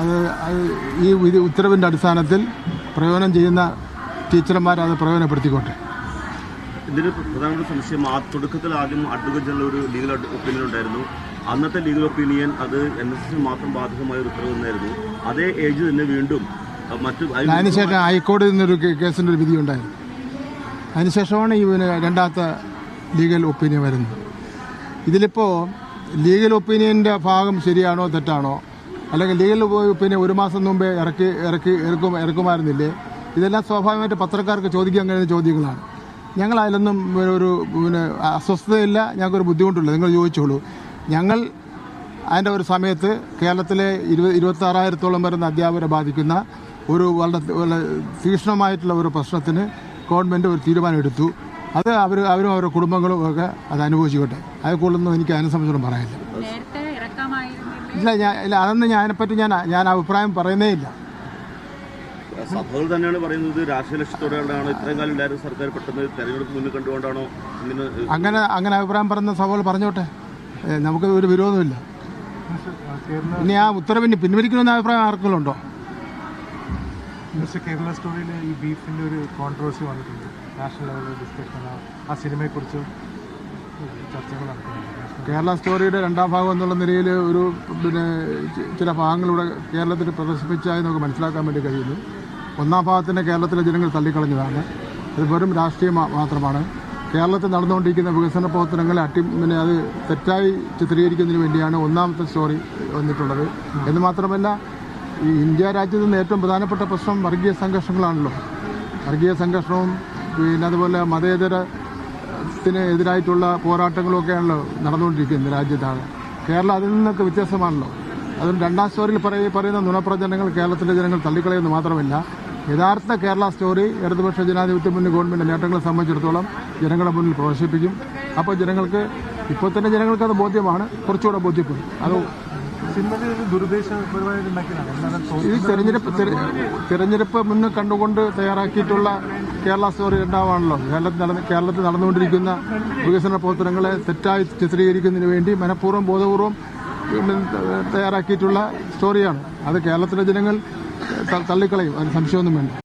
അത് ഈ ഉത്തരവിൻ്റെ അടിസ്ഥാനത്തിൽ പ്രയോജനം ചെയ്യുന്ന ടീച്ചർമാർ അത് പ്രയോജനപ്പെടുത്തിക്കോട്ടെ. ഇതിന് പ്രധാനപ്പെട്ട സംശയം, ആ തുടക്കത്തിൽ ആദ്യം അഡ്വക്കേറ്റ് ജനറൽ ഒരു ലീഗൽ ഒപ്പീനിയൻ ഉണ്ടായിരുന്നു. അന്നത്തെ ലീഗൽ ഒപ്പീനിയൻ അത് NSS മാത്രം ബാധകമായ ഒരു ഉത്തരവ് തന്നെയായിരുന്നു. അതേ ഏജ് തന്നെ വീണ്ടും അതിനുശേഷം ഹൈക്കോടതിയിൽ നിന്നൊരു കേസിൻ്റെ ഒരു വിധി ഉണ്ടായിരുന്നു. അതിനുശേഷമാണ് ഈ രണ്ടാമത്തെ ലീഗൽ ഒപ്പീനിയൻ വരുന്നത്. ഇതിലിപ്പോൾ ലീഗൽ ഒപ്പീനിയൻ്റെ ഭാഗം ശരിയാണോ തെറ്റാണോ, അല്ലെങ്കിൽ ലീഗൽ ഒപ്പീനിയൻ ഒരു മാസം മുമ്പേ ഇറക്കുമായിരുന്നില്ലേ, ഇതെല്ലാം സ്വാഭാവികമായിട്ട് പത്രക്കാർക്ക് ചോദിക്കാൻ കഴിയുന്ന ചോദ്യങ്ങളാണ്. ഞങ്ങൾ അതിലൊന്നും ഒരു അസ്വസ്ഥതയില്ല, ഞങ്ങൾക്കൊരു ബുദ്ധിമുട്ടില്ല. നിങ്ങൾ ചോദിച്ചോളൂ. ഞങ്ങൾ അതിൻ്റെ ഒരു സമയത്ത് കേരളത്തിലെ 26,000-ഓളം വരുന്ന അധ്യാപകരെ ബാധിക്കുന്ന ഒരു വളരെ തീക്ഷ്ണമായിട്ടുള്ള ഒരു പ്രശ്നത്തിന് ഗവൺമെൻറ് ഒരു തീരുമാനം എടുത്തു. അത് അവരും അവരുടെ കുടുംബങ്ങളും ഒക്കെ അത് അനുഭവിച്ചോട്ടെ. അതേക്കുള്ളൊന്നും എനിക്ക് അതിനെ സംബന്ധിച്ചോളം പറയാനില്ല. ഇല്ല അതൊന്നും അതിനെപ്പറ്റി ഞാൻ അഭിപ്രായം പറയുന്നേ ഇല്ല. സഭകൾ തന്നെയാണ് പറയുന്നത് രാഷ്ട്രീയ ലക്ഷ്യത്തോടെയാണ് ഇത്രയും കാലം ഉണ്ടായിരുന്ന സർക്കാർ പെട്ടെന്ന് തെരഞ്ഞെടുപ്പ് മുന്നിൽ കണ്ടുകൊണ്ടാണോ അങ്ങനെ അഭിപ്രായം പറയുന്ന സഭകൾ പറഞ്ഞോട്ടെ. നമുക്ക് ഒരു വിരോധമില്ല. ഇനി ആ ഉത്തരവിന് പിൻവലിക്കണമെന്ന അഭിപ്രായം ആർക്കെങ്കിലും ഉണ്ടോ? കേരള സ്റ്റോറിയിൽ ഈ ബീഫിൻ്റെ ഒരു കോൺട്രവേഴ്സി വന്നിട്ടുണ്ട്. നാഷണൽ ലെവലിൽ ഡിസ്കഷൻ ആ സിനിമയെക്കുറിച്ച് ചർച്ചകൾ നടക്കുന്നുണ്ട്. കേരള സ്റ്റോറിയുടെ രണ്ടാം ഭാഗം എന്നുള്ള നിലയിൽ ഒരു ചില ഭാഗങ്ങളിലൂടെ കേരളത്തിൽ പ്രദർശിപ്പിച്ചായി നമുക്ക് മനസ്സിലാക്കാൻ വേണ്ടി കഴിയുന്നു. ഒന്നാം ഭാഗത്തിൻ്റെ കേരളത്തിലെ ജനങ്ങൾ തള്ളിക്കളഞ്ഞതാണ്. അത് വെറും രാഷ്ട്രീയം മാത്രമാണ്. കേരളത്തിൽ നടന്നുകൊണ്ടിരിക്കുന്ന വികസന പ്രവർത്തനങ്ങളെ അത് തെറ്റായി ചിത്രീകരിക്കുന്നതിന് വേണ്ടിയാണ് ഒന്നാമത്തെ സ്റ്റോറി വന്നിട്ടുള്ളത്. എന്ന് മാത്രമല്ല, ഈ ഇന്ത്യ രാജ്യത്ത് നിന്ന് ഏറ്റവും പ്രധാനപ്പെട്ട പ്രശ്നം വർഗീയ സംഘർഷങ്ങളാണല്ലോ. വർഗീയ സംഘർഷവും അതുപോലെ മതേതരത്തിന് എതിരായിട്ടുള്ള പോരാട്ടങ്ങളുമൊക്കെയാണല്ലോ നടന്നുകൊണ്ടിരിക്കുന്നത് രാജ്യത്താണ്. കേരളം അതിൽ നിന്നൊക്കെ വ്യത്യസ്തമാണല്ലോ. അതും രണ്ടാം സ്റ്റോറിയിൽ പറയുന്ന നുണപ്രചരണങ്ങൾ കേരളത്തിലെ ജനങ്ങൾ തള്ളിക്കളയുന്നത് മാത്രമല്ല, യഥാർത്ഥ കേരള സ്റ്റോറി ഇടതുപക്ഷ ജനാധിപത്യ മുന്നണി ഗവൺമെൻറ് നേട്ടങ്ങളെ സംബന്ധിച്ചിടത്തോളം ജനങ്ങളുടെ മുന്നിൽ പ്രദർശിപ്പിക്കും. അപ്പോൾ ജനങ്ങൾക്ക് ഇപ്പോൾ തന്നെ ജനങ്ങൾക്ക് അത് ബോധ്യമാണ്, കുറച്ചുകൂടെ ബോധ്യപ്പെടും. അത് ഈ തെരഞ്ഞെടുപ്പ് മുന്നിൽ കണ്ടുകൊണ്ട് തയ്യാറാക്കിയിട്ടുള്ള കേരള സ്റ്റോറി രണ്ടാമാണല്ലോ. കേരളത്തിൽ നടന്നുകൊണ്ടിരിക്കുന്ന വികസന പ്രവർത്തനങ്ങളെ തെറ്റായി ചിത്രീകരിക്കുന്നതിന് വേണ്ടി മനഃപൂർവ്വം ബോധപൂർവം തയ്യാറാക്കിയിട്ടുള്ള സ്റ്റോറിയാണ്. അത് കേരളത്തിലെ ജനങ്ങൾ തള്ളിക്കളയും, അതിന് സംശയമൊന്നും വേണ്ട.